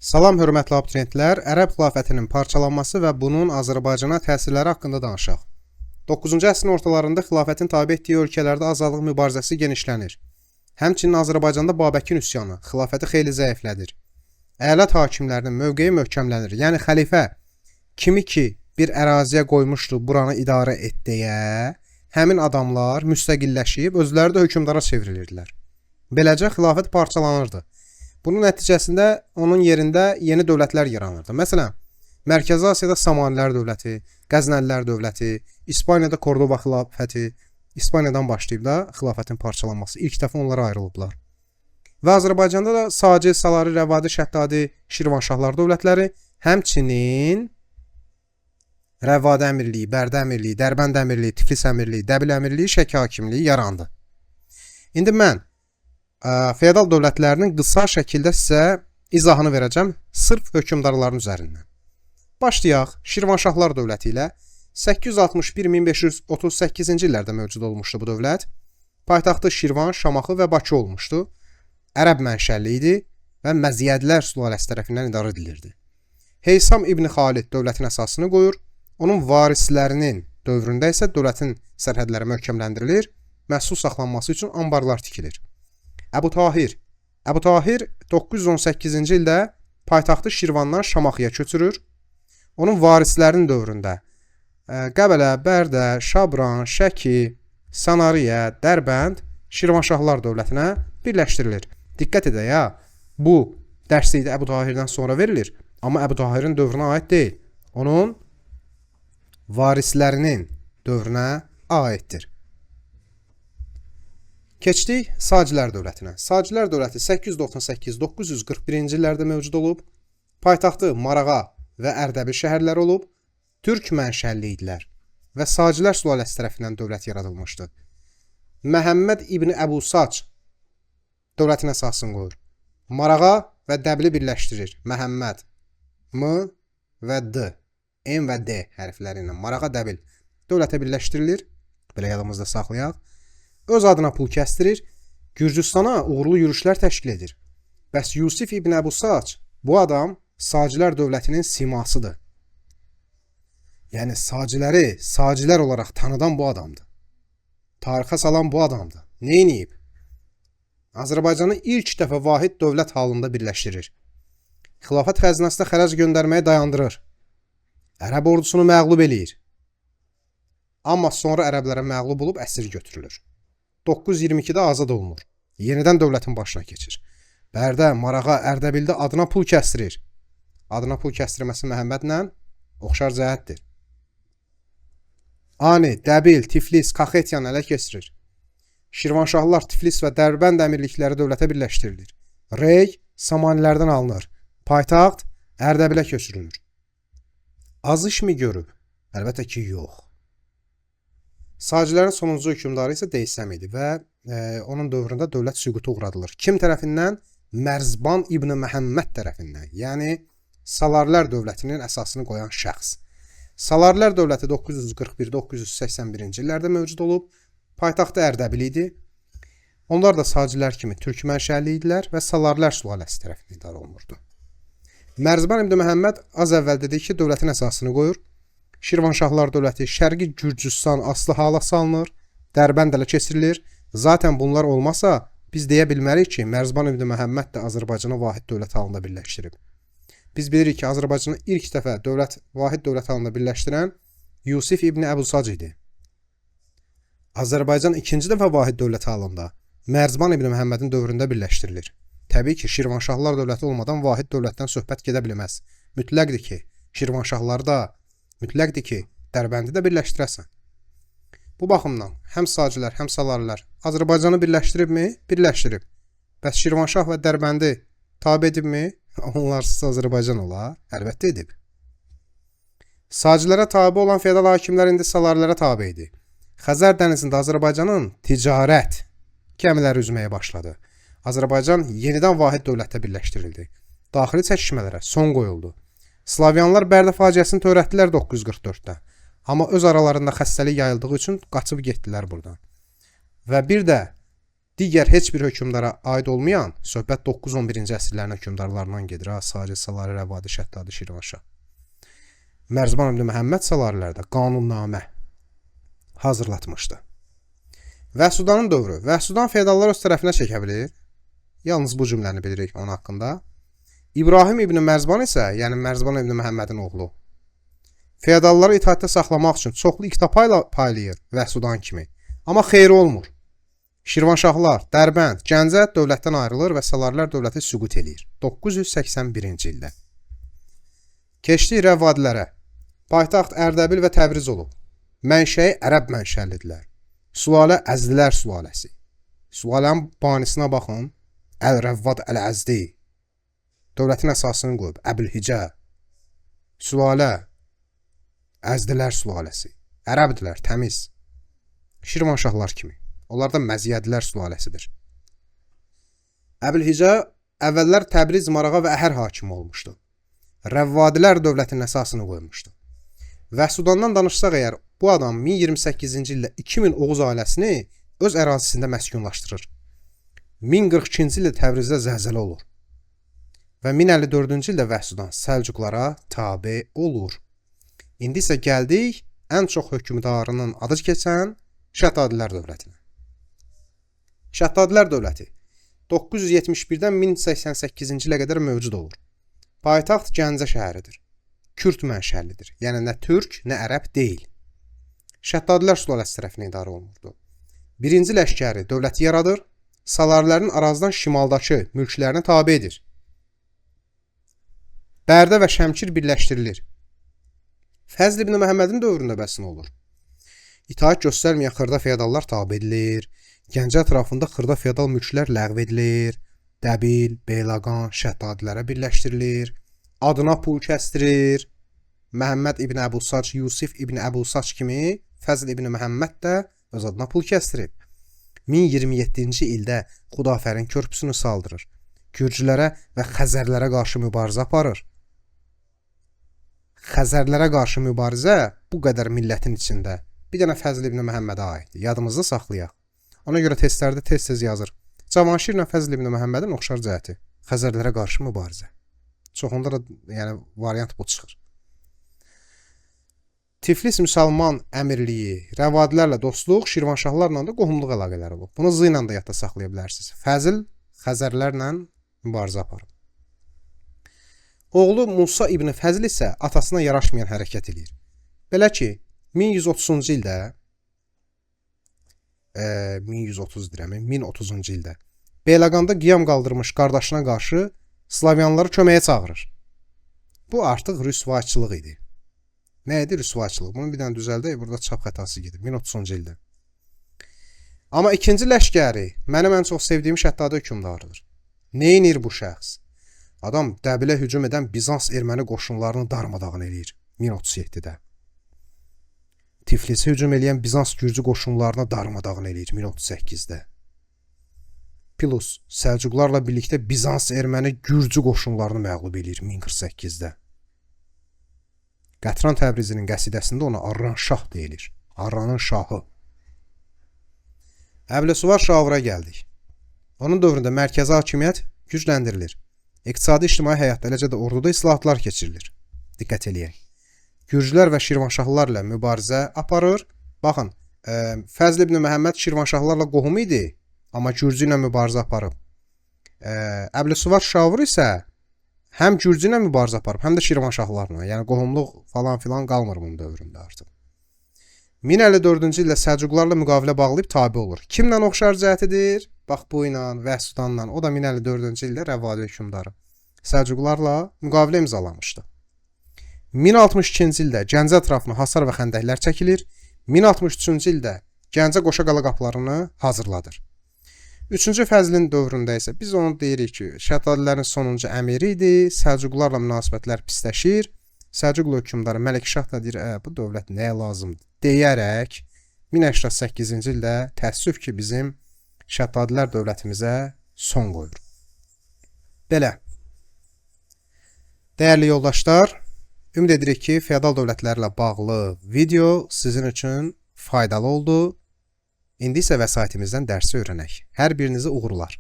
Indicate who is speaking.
Speaker 1: Salam hörmətli abituriyentlər, Ərəb xilafətinin parçalanması və bunun Azərbaycana təsirləri haqqında danışaq. 9-cu əsrin ortalarında xilafətin tabe etdiyi ölkələrdə azadlıq mübarizəsi genişlənir. Həmçinin Azərbaycanda Babəkin üsyanı xilafəti xeyli zəiflədir. Əyalət hakimlərinin mövqeyi möhkəmlənir. Yəni xəlifə kimi ki bir əraziyə qoymuşdu, buranı idarə et deyə, həmin adamlar müstəqilləşib özləri də hökmdara çevrilirdilər. Beləcə xilafət parçalanırdı. Bunun nəticəsində onun yerində yeni dövlətlər yaranırdı. Məsələn, Mərkəzi Asiyada Samanilər dövləti, Qəznəlilər dövləti, İspaniyada Kordoba xilafəti, İspaniyadan başlayıb da xilafətin parçalanması. İlk dəfə onlara ayrılıblar. Və Azərbaycanda da Saci, Salari, Rəvadi, Şəddadi, Şirvanşahlar dövlətləri, həmçinin Rəvadi əmirliyi, Bərdə əmirliyi, Dərbənd əmirliyi, Tiflis əmirliyi, Dəbil əmirliyi, Şəki hakimliyi yarandı. İndi mən feodal dövlətlərinin qısa şəkildə sizə izahını verəcəm sırf hökmdarların üzərindən. Başlayaq. Şirvanşahlar dövləti ilə 861-1538-ci illərdə mövcud olmuşdu bu dövlət. Paytaxtı Şirvan, Şamaxı və Bakı olmuşdu. Ərəb mənşəli idi və Məziyədlər sülaləsi tərəfindən idarə edilirdi. Heysam İbn Xalid dövlətin əsasını qoyur. Onun varislərinin dövründə isə dövlətin sərhədləri möhkəmləndirilir, məhsul saxlanması üçün anbarlar tikilir. Əbu Tahir 918-ci ildə paytaxtı Şirvandan Şamaxıya köçürür. Onun varislərinin dövründə Qəbələ, Bərdə, Şabran, Şəki, Sanariyə, Dərbənd Şirvanşahlar dövlətinə birləşdirilir. Diqqət edək ya, bu dərslikdə Əbu Tahirdən sonra verilir, amma Əbu Tahirin dövrünə aid deyil. Onun varislərinin dövrünə aiddir. Keçdik Sacilər dövlətinə. Sacilər dövləti 898-941-ci illərdə mövcud olub. Paytaxtı Marağa və Ərdəbil şəhərləri olub. Türk mənşəlli idilər və Sacilər sülaləsi tərəfindən dövlət yaradılmışdı. Məhəmməd İbn Əbu Sac dövlətin əsasını qoyur. Marağa və Dəbili birləşdirir. Məhəmməd M və D, M və D hərfləri ilə Marağa, Dəbil dövlətə birləşdirilir. Belə yadımızda saxlayaq. Öz adına pul kəstirir, Gürcüstana uğurlu yürüşlər təşkil edir. Bəs Yusif İbn Əbu Sac, bu adam Sacilər dövlətinin simasıdır. Yəni Saciləri Sacilər olaraq tanıdan bu adamdır. Tarixə salan bu adamdır. Neyniyib? Azərbaycanı ilk dəfə vahid dövlət halında birləşdirir. Xilafət xəzinəsinə xərac göndərməyi dayandırır. Ərəb ordusunu məğlub eləyir. Amma sonra ərəblərə məğlub olub əsir götürülür. 922-də azad olunur. Yenidən dövlətin başına keçir. Bərdə, Marağa, Ərdəbildə adına pul kəstirir. Adına pul kəstirməsi Məhəmmədlə oxşar cəhətdir. Ani, Dəbil, Tiflis, Kaxetyan ələ keçirir. Şirvanşahlar Tiflis və Dərbənd əmirlikləri dövlətə birləşdirilir. Rey Samanilərdən alınır. Paytaxt Ərdəbilə köçürülür. Az işmi görüb? Əlbəttə ki, yox. Sacilərin sonuncu hökmdarı isə Deysəm idi və onun dövründə dövlət süquta uğradılır. Kim tərəfindən? Mərzban İbn Məhəmməd tərəfindən. Yəni Salarilər dövlətinin əsasını qoyan şəxs. Salarilər dövləti 941-981-ci illərdə mövcud olub. Paytaxtı Ərdəbil idi. Onlar da Sacilər kimi türk mənşəli idilər və Salarilər sülaləsi tərəfindən idarə olunurdu. Mərzban İbn Məhəmməd az əvvəl dedi ki, dövlətin əsasını qoyur. Şirvanşahlar dövləti Şərqi Gürcüstan aslı hala salınır, Dərbənd ələ keçirilir. Zaten bunlar olmasa biz deyə bilmərik ki, Mərzban İbn Məhəmməd də Azərbaycanı vahid dövlət halında birləşdirib. Biz bilirik ki, Azərbaycanı ilk dəfə vahid dövlət halında birləşdirən Yusif İbn Əbu Sac idi. Azərbaycan ikinci dəfə vahid dövlət halında Mərzban İbn Məhəmmədin dövründə birləşdirilir. Təbii ki, Şirvanşahlar dövləti olmadan vahid dövlətdən söhbət gedə bilməz. Mütləqdir ki, Şirvanşahları da mütləqdir ki, Dərbəndi də birləşdirəsən. Bu baxımdan həm Sacilər, həm Salarilər Azərbaycanı birləşdiribmi? Birləşdirib. Bəs Şirvanşah və Dərbəndi tabe edibmi? Onlarsız Azərbaycan olar? Əlbəttə edib. Sacilərə tabe olan feodal hakimlər indi Salarlərə tabe idi. Xəzər dənizində Azərbaycanın ticarət gəmiləri üzməyə başladı. Azərbaycan yenidən vahid dövlətə birləşdirildi. Daxili çəkişmələrə son qoyuldu. Slavyanlar Bərdə faciəsini törətdilər 944-də. Amma öz aralarında xəstəlik yayıldığı üçün qaçıb getdilər buradan. Və bir də digər heç bir hökmdara aid olmayan, söhbət 9-11-ci əsrlərin hökmdarlarından gedir. Sacid, Salari, Rəvvadi, Şəddadi, Şirvanşah. Mərzban ibn Məhəmməd Salarilərdə qanunnamə hazırlatmışdı. Vəhsudanın dövrü. Vəhsudan feodallar öz tərəfinə çəkə bilir. Yalnız bu cümləni bilirik onun haqqında. İbrahim ibn Mərzban isə, yəni Mərzban ibn Məhəmmədin oğlu, feodalları itaətdə saxlamaq üçün çoxlu iqta paylayır Vəhsudan kimi. Amma xeyri olmur. Şirvanşahlar, Dərbənd, Gəncə dövlətdən ayrılır və Salarilər dövləti süqut eləyir. 981-ci ildə. Keçdik Rəvvadilərə. Paytaxt Ərdəbil və Təbriz olub. Mənşəyi ərəb mənşəlidirlər. Sülalə Əzdilər sülaləsi. Sülalənin banisinə baxın. Əl-Rəvvad Əl-Əzdi. Dövlətin əsasını qoyub. Əbülhicə. Sülalə Əzdilər sülaləsi. Ərəbdilər, təmiz. Şirvanşahlar kimi. Onlar da Məziyyədlər sülaləsidir. Əbülhicə əvvəllər Təbriz, Marağa və Əhər hakimi olmuşdu. Rəvvadilər dövlətinin əsasını qoymuşdu. Vəhsudandan danışsaq əgər, bu adam 1028-ci ildə 2000 Oğuz ailəsini öz ərazisində məskunlaşdırır. 1042-ci ildə Təbrizdə zəlzələ olur. Və 1054-cü ildə Vəhsudan Səlcuqlara tabe olur. İndi isə gəldik ən çox hökmdarının adı keçən Şəddadilər dövlətinə. Şəddadilər dövləti 971-dən 1088-ci ilə qədər mövcud olur. Paytaxt Gəncə şəhəridir. Kürd mənşəlidir. Yəni nə türk, nə ərəb deyil. Şəddadilər sülaləsi tərəfindən idarə olunurdu. Birinci ləşkəri dövləti yaradır. Salarilərin Arazdan şimaldakı mülklərinə tabe edir. Bərdə və Şəmkir birləşdirilir. Fəzl ibn Məhəmmədin dövründə bəs nə olur? İtaət göstərməyən xırda feodallar tabe edilir. Gəncə ətrafında xırda feodal mülklər ləğv edilir. Dəbil, Beyləqan, Şəddadilərə birləşdirilir. Adına pul kəstirir. Məhəmməd ibn Əbusac, Yusif ibn Əbusac kimi Fəzl ibn Məhəmməd də öz adına pul kəstirib. 1027-ci ildə Xudafərin körpüsünü saldırır. Gürcülərə və Xəzərlərə qarşı mübarizə aparır. Xəzərlərə qarşı mübarizə bu qədər millətin içində bir dənə Fəzl ibn Məhəmmədə aiddir. Yadımızda saxlayaq. Ona görə testlərdə tez-tez yazır. Cavanşirlə Fəzl ibn Məhəmmədin oxşar cəhəti. Xəzərlərə qarşı mübarizə. Çoxunda da yəni variant bu çıxır. Tiflis müsəlman əmirliyi, Rəvadilərlə dostluq, Şirvanşahlarla da qohumluq əlaqələri olub. Bunu Z ilə də yadda saxlaya bilərsiniz. Fəzl Xəzərlərlə mübarizə aparıb. Oğlu Musa ibn Fəzl isə atasına yaraşmayan hərəkət edir. Belə ki, 1130-cu ildə 1030-cu ildə Beyləqanda qiyam qaldırmış qardaşına qarşı Slavyanları köməyə çağırır. Bu artıq rüsvayçılıq idi. Nə idi rüsvayçılıq? Bunu bir dənə düzəldək, burada çap xətası gedir. 1030-cu ildə. Amma ikinci ləşkəri mənim ən çox sevdiyim Şəddadi hökmdarıdır. Neynir bu şəxs? Adam Dəbilə hücum edən Bizans erməni qoşunlarını darmadağın eləyir 1037-də. Tiflisə hücum eləyən Bizans gürcü qoşunlarına darmadağın eləyir 1038-də. Plus, Səlcuqlarla birlikdə Bizans erməni gürcü qoşunlarını məğlub eləyir 1048-də. Qətran Təbrizinin qəsidəsində ona Arran şah deyilir. Arranın şahı. Əbləsuvar Şavura gəldik. Onun dövründə mərkəzi hakimiyyət gücləndirilir. İqtisadi ictimai həyatda, eləcə də orduda islahatlar keçirilir. Diqqət eləyək. Gürcülər və Şirvanşahlar ilə mübarizə aparır. Baxın, Fəzl ibn Məhəmməd Şirvanşahlarla qohum idi, amma Gürcü ilə mübarizə aparıb. Əbləsuvar Şavur isə həm Gürcü ilə mübarizə aparıb, həm də Şirvanşahlarla. Yəni qohumluq falan filan qalmır bunun dövründə artıq. 1054-cü ildə Səlcuqlarla müqavilə bağlayıb tabe olur. Kimlə oxşar cəhətidir? Bax bu ilə, Vəhsudanla. O da 1054-cü ildə Rəvadi hökmdarı. Səlcuqlarla müqavilə imzalamışdı. 1062-ci ildə Gəncə ətrafına hasar və xəndəklər çəkilir. 1063-cü ildə Gəncə qoşa qala qapılarını hazırladır. 3-cü Fəzlin dövründə isə biz onu deyirik ki, Şəddadilərin sonuncu əmiri idi. Səlcuqlarla münasibətlər pisləşir. Səlcuqlu hökmdarı Məlikşah da deyir, bu dövlət nəyə lazımdır deyərək 1088-ci ildə təəssüf ki, bizim Şəddadilər dövlətimizə son qoyur. Belə. Dəyərli yoldaşlar, ümid edirik ki, feodal dövlətlərlə bağlı video sizin üçün faydalı oldu. İndi isə vəsaitimizdən dərsi öyrənək. Hər birinizi uğurlar.